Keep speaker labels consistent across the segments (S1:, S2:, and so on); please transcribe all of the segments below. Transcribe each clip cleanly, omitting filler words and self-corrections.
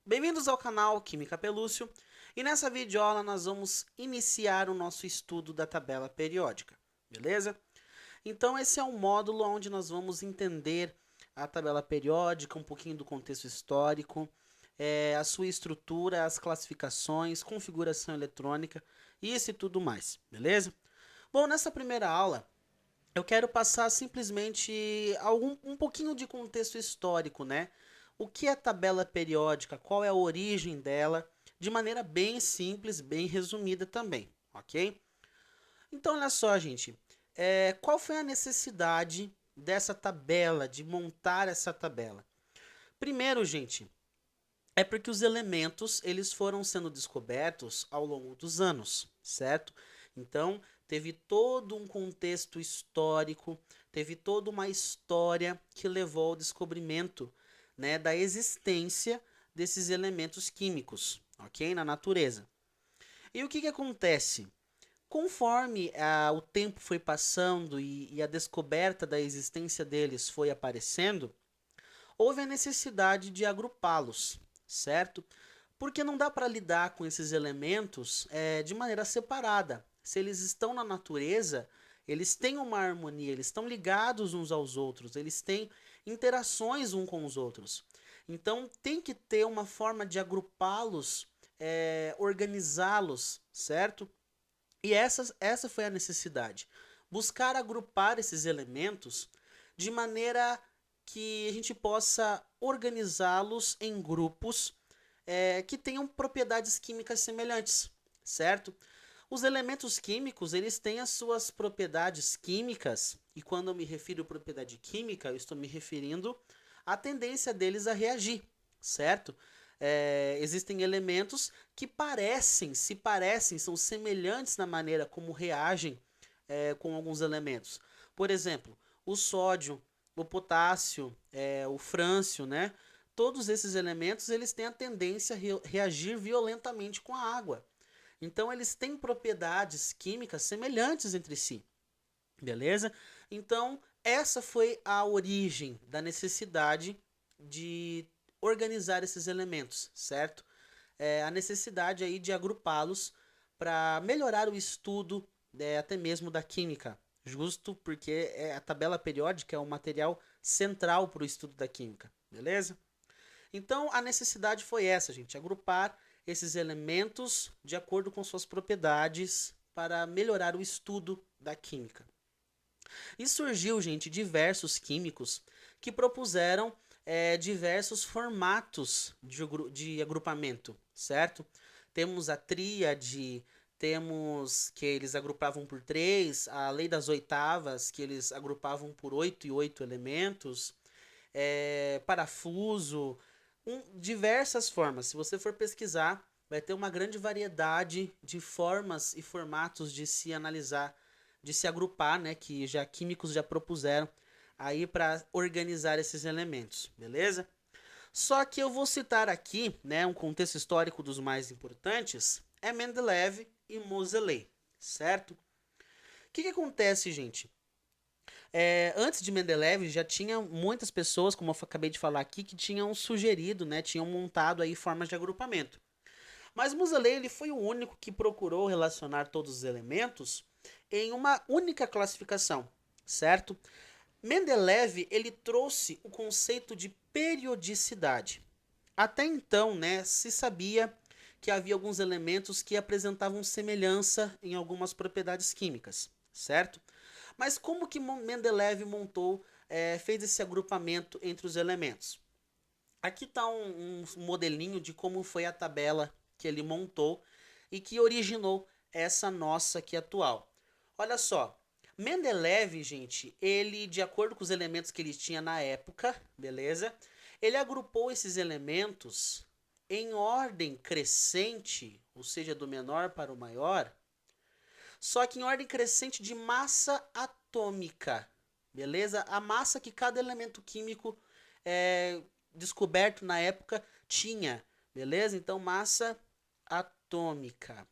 S1: Bem-vindos ao canal Química Pelúcio e nessa videoaula nós vamos iniciar o nosso estudo da tabela periódica, beleza? Então esse é um módulo onde nós vamos entender a tabela periódica, um pouquinho do contexto histórico, a sua estrutura, as classificações, configuração eletrônica e isso e tudo mais, beleza? Bom, nessa primeira aula eu quero passar simplesmente um pouquinho de contexto histórico, né? O que é tabela periódica, qual é a origem dela, de maneira bem simples, bem resumida também, ok? Então, olha só, gente, qual foi a necessidade dessa tabela, de montar essa tabela? Primeiro, gente, é porque os elementos eles foram sendo descobertos ao longo dos anos, certo? Então, teve todo um contexto histórico, teve toda uma história que levou ao descobrimento, né, da existência desses elementos químicos, ok? Na natureza. E o que acontece? Conforme o tempo foi passando e a descoberta da existência deles foi aparecendo, houve a necessidade de agrupá-los, certo? Porque não dá para lidar com esses elementos de maneira separada. Se eles estão na natureza, eles têm uma harmonia, eles estão ligados uns aos outros, eles têm interações uns com os outros. Então tem que ter uma forma de agrupá-los, organizá-los, certo? E essa foi a necessidade. Buscar agrupar esses elementos de maneira que a gente possa organizá-los em grupos que tenham propriedades químicas semelhantes, certo? Os elementos químicos, eles têm as suas propriedades químicas, e quando eu me refiro à propriedade química, eu estou me referindo à tendência deles a reagir, certo? Existem elementos que se parecem, são semelhantes na maneira como reagem com alguns elementos. Por exemplo, o sódio, o potássio, o frâncio, né? Todos esses elementos eles têm a tendência a reagir violentamente com a água. Então eles têm propriedades químicas semelhantes entre si, beleza? Então essa foi a origem da necessidade de organizar esses elementos, certo? A necessidade aí de agrupá-los para melhorar o estudo até mesmo da química, justo porque a tabela periódica é um material central para o estudo da química, beleza? Então a necessidade foi essa, gente, agrupar esses elementos de acordo com suas propriedades para melhorar o estudo da química. E surgiu, gente, diversos químicos que propuseram diversos formatos de agrupamento, certo? Temos a tríade, temos que eles agrupavam por três, a lei das oitavas, que eles agrupavam por 8 elementos, parafuso, diversas formas. Se você for pesquisar, vai ter uma grande variedade de formas e formatos de se analisar, de se agrupar, né, que já químicos já propuseram aí para organizar esses elementos, beleza? Só que eu vou citar aqui, né, um contexto histórico dos mais importantes, é Mendeleev e Moseley, certo? O que acontece, gente? Antes de Mendeleev já tinha muitas pessoas, como eu acabei de falar aqui, que tinham sugerido, né, tinham montado aí formas de agrupamento. Mas Moseley ele foi o único que procurou relacionar todos os elementos em uma única classificação, certo? Mendeleev ele trouxe o conceito de periodicidade. Até então, né, se sabia que havia alguns elementos que apresentavam semelhança em algumas propriedades químicas, certo? Mas como que Mendeleev montou, fez esse agrupamento entre os elementos? Aqui está um modelinho de como foi a tabela que ele montou e que originou essa nossa aqui atual. Olha só, Mendeleev, gente, ele, de acordo com os elementos que ele tinha na época, beleza? Ele agrupou esses elementos em ordem crescente, ou seja, do menor para o maior, só que em ordem crescente de massa atômica, beleza? A massa que cada elemento químico é, descoberto na época tinha, beleza? Então, massa atômica.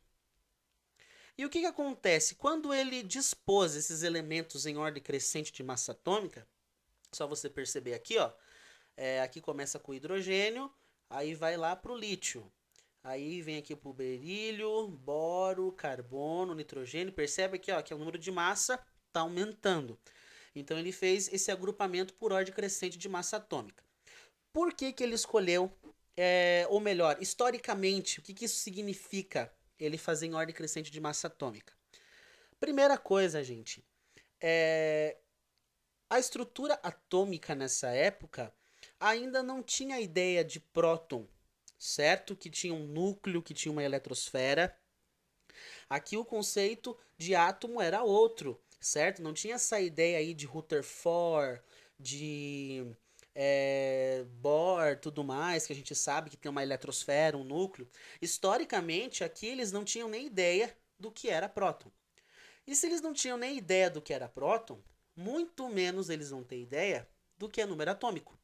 S1: E o que acontece? Quando ele dispôs esses elementos em ordem crescente de massa atômica, só você perceber aqui, ó, aqui começa com hidrogênio, aí vai lá pro lítio. Aí vem aqui pro berílio, boro, carbono, nitrogênio. Percebe aqui, ó, que o número de massa está aumentando. Então ele fez esse agrupamento por ordem crescente de massa atômica. Por que que ele escolheu, ou melhor, historicamente, o que que isso significa ele fazer em ordem crescente de massa atômica? Primeira coisa, gente, a estrutura atômica nessa época ainda não tinha a ideia de próton, certo? Que tinha um núcleo, que tinha uma eletrosfera. Aqui o conceito de átomo era outro, certo? Não tinha essa ideia aí de Rutherford, de Bohr, tudo mais, que a gente sabe que tem uma eletrosfera, um núcleo. Historicamente, aqui eles não tinham nem ideia do que era próton. E se eles não tinham nem ideia do que era próton, muito menos eles vão ter ideia do que é número atômico.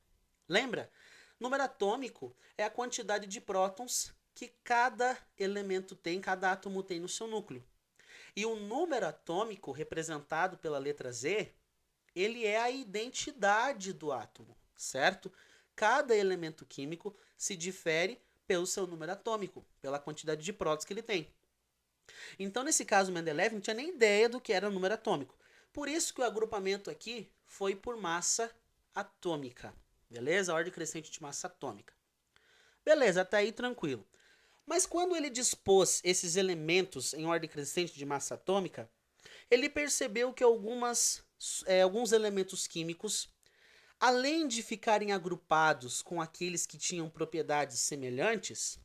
S1: Lembra? Número atômico é a quantidade de prótons que cada elemento tem, cada átomo tem no seu núcleo. E o número atômico, representado pela letra Z, ele é a identidade do átomo, certo? Cada elemento químico se difere pelo seu número atômico, pela quantidade de prótons que ele tem. Então, nesse caso, Mendeleev não tinha nem ideia do que era o número atômico. Por isso que o agrupamento aqui foi por massa atômica. Beleza? A ordem crescente de massa atômica. Beleza, até aí tranquilo. Mas quando ele dispôs esses elementos em ordem crescente de massa atômica, ele percebeu que alguns elementos químicos, além de ficarem agrupados com aqueles que tinham propriedades semelhantes,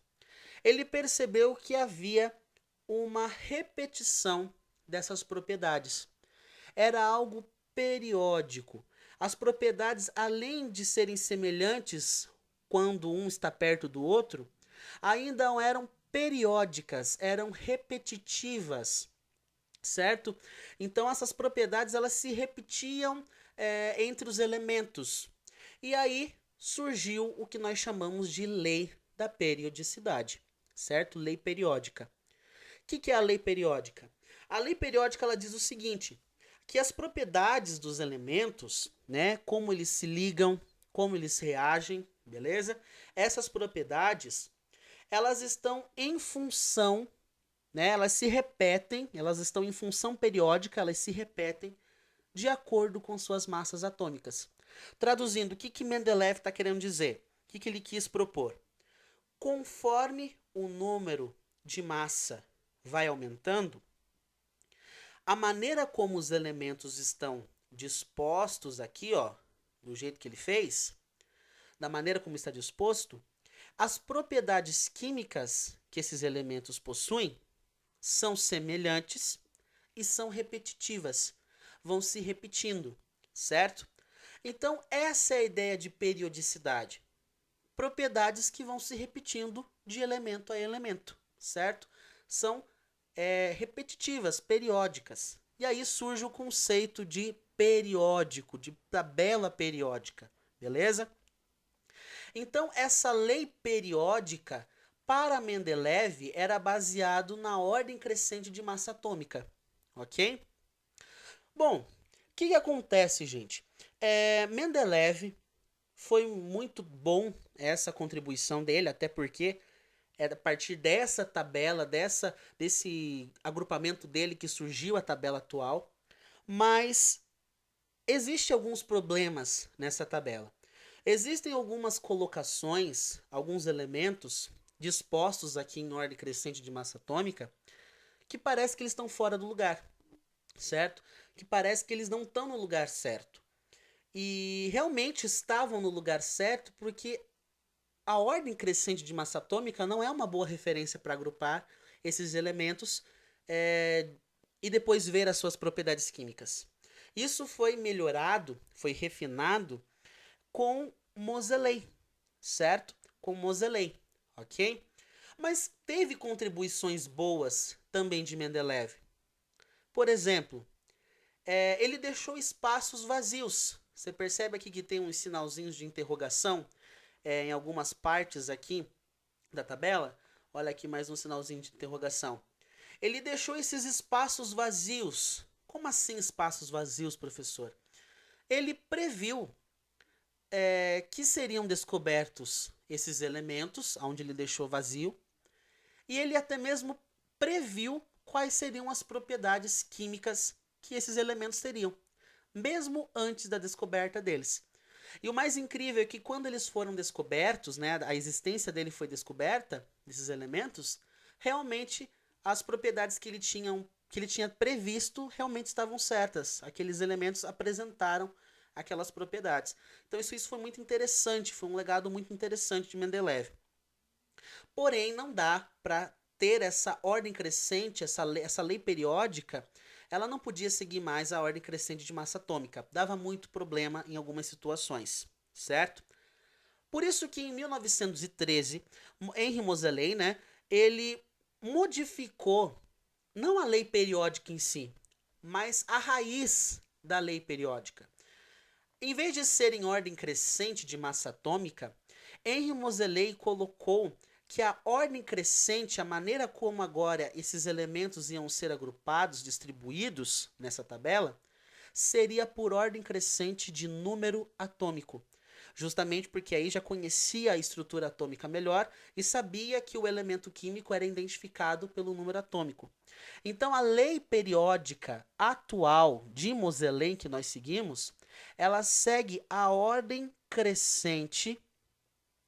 S1: ele percebeu que havia uma repetição dessas propriedades. Era algo periódico. As propriedades, além de serem semelhantes quando um está perto do outro, ainda eram periódicas, eram repetitivas, certo? Então essas propriedades elas se repetiam entre os elementos. E aí surgiu o que nós chamamos de lei da periodicidade, certo? Lei periódica. O que é a lei periódica? A lei periódica ela diz o seguinte, que as propriedades dos elementos, né, como eles se ligam, como eles reagem, beleza? Essas propriedades, elas estão em função, né, elas se repetem, elas estão em função periódica, elas se repetem de acordo com suas massas atômicas. Traduzindo, o que Mendeleev está querendo dizer? O que ele quis propor? Conforme o número de massa vai aumentando, a maneira como os elementos estão dispostos aqui, ó, do jeito que ele fez, da maneira como está disposto, as propriedades químicas que esses elementos possuem são semelhantes e são repetitivas, vão se repetindo, certo? Então, essa é a ideia de periodicidade. Propriedades que vão se repetindo de elemento a elemento, certo? São repetitivas, periódicas. E aí surge o conceito de periódico, de tabela periódica, beleza? Então, essa lei periódica, para Mendeleev, era baseado na ordem crescente de massa atômica, ok? Bom, o que acontece, gente? Mendeleev foi muito bom essa contribuição dele, até porque é a partir dessa tabela, desse agrupamento dele que surgiu a tabela atual, mas existem alguns problemas nessa tabela. Existem algumas colocações, alguns elementos dispostos aqui em ordem crescente de massa atômica que parece que eles estão fora do lugar, certo? Que parece que eles não estão no lugar certo. E realmente estavam no lugar certo porque a ordem crescente de massa atômica não é uma boa referência para agrupar esses elementos e depois ver as suas propriedades químicas. Isso foi melhorado, foi refinado com Moseley, certo? Com Moseley, ok? Mas teve contribuições boas também de Mendeleev. Por exemplo, ele deixou espaços vazios. Você percebe aqui que tem uns sinalzinhos de interrogação em algumas partes aqui da tabela? Olha aqui mais um sinalzinho de interrogação. Ele deixou esses espaços vazios. Como assim espaços vazios, professor? Ele previu que seriam descobertos esses elementos, onde ele deixou vazio, e ele até mesmo previu quais seriam as propriedades químicas que esses elementos teriam, mesmo antes da descoberta deles. E o mais incrível é que quando eles foram descobertos, né, a existência dele foi descoberta, desses elementos, realmente as propriedades que ele tinha previsto realmente estavam certas. Aqueles elementos apresentaram aquelas propriedades. Então isso foi muito interessante, foi um legado muito interessante de Mendeleev. Porém, não dá para ter essa ordem crescente, essa lei periódica, ela não podia seguir mais a ordem crescente de massa atômica. Dava muito problema em algumas situações, certo? Por isso que em 1913, Henry Moseley, né, ele modificou não a lei periódica em si, mas a raiz da lei periódica. Em vez de ser em ordem crescente de massa atômica, Henry Moseley colocou que a ordem crescente, a maneira como agora esses elementos iam ser agrupados, distribuídos nessa tabela, seria por ordem crescente de número atômico. Justamente porque aí já conhecia a estrutura atômica melhor e sabia que o elemento químico era identificado pelo número atômico. Então a lei periódica atual de Moseley que nós seguimos, ela segue a ordem crescente,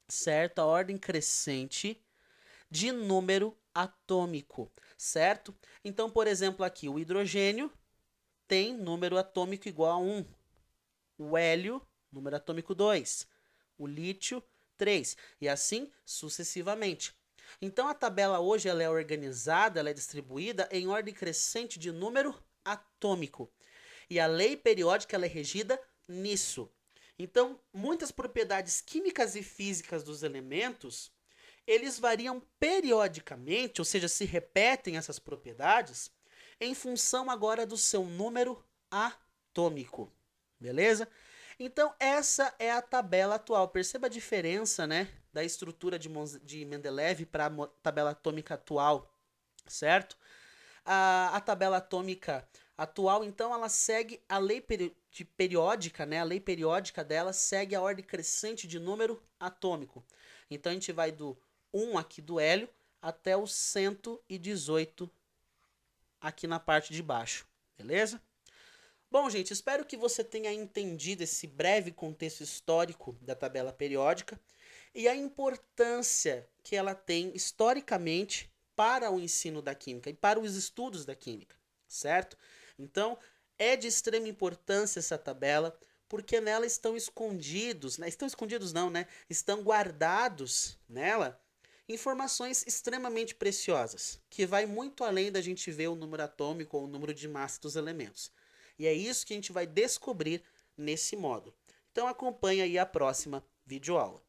S1: certo? A ordem crescente de número atômico, certo? Então, por exemplo, aqui o hidrogênio tem número atômico igual a 1. O hélio, número atômico 2. O lítio, 3. E assim sucessivamente. Então a tabela hoje ela é organizada, ela é distribuída em ordem crescente de número atômico. E a lei periódica ela é regida nisso. Então, muitas propriedades químicas e físicas dos elementos, eles variam periodicamente, ou seja, se repetem essas propriedades, em função agora do seu número atômico. Beleza? Então, essa é a tabela atual. Perceba a diferença, né, da estrutura de Mendeleev para a tabela atômica atual, certo? A tabela atômica atual, então, ela segue a lei periódica, né? A lei periódica dela segue a ordem crescente de número atômico. Então, a gente vai do 1 aqui do hélio até o 118 aqui na parte de baixo, beleza? Bom, gente, espero que você tenha entendido esse breve contexto histórico da tabela periódica e a importância que ela tem historicamente para o ensino da química e para os estudos da química, certo? Então, é de extrema importância essa tabela, porque nela estão escondidos, né? Estão escondidos não, né? Estão guardados nela informações extremamente preciosas, que vai muito além da gente ver o número atômico ou o número de massa dos elementos. E é isso que a gente vai descobrir nesse módulo. Então acompanhe aí a próxima videoaula.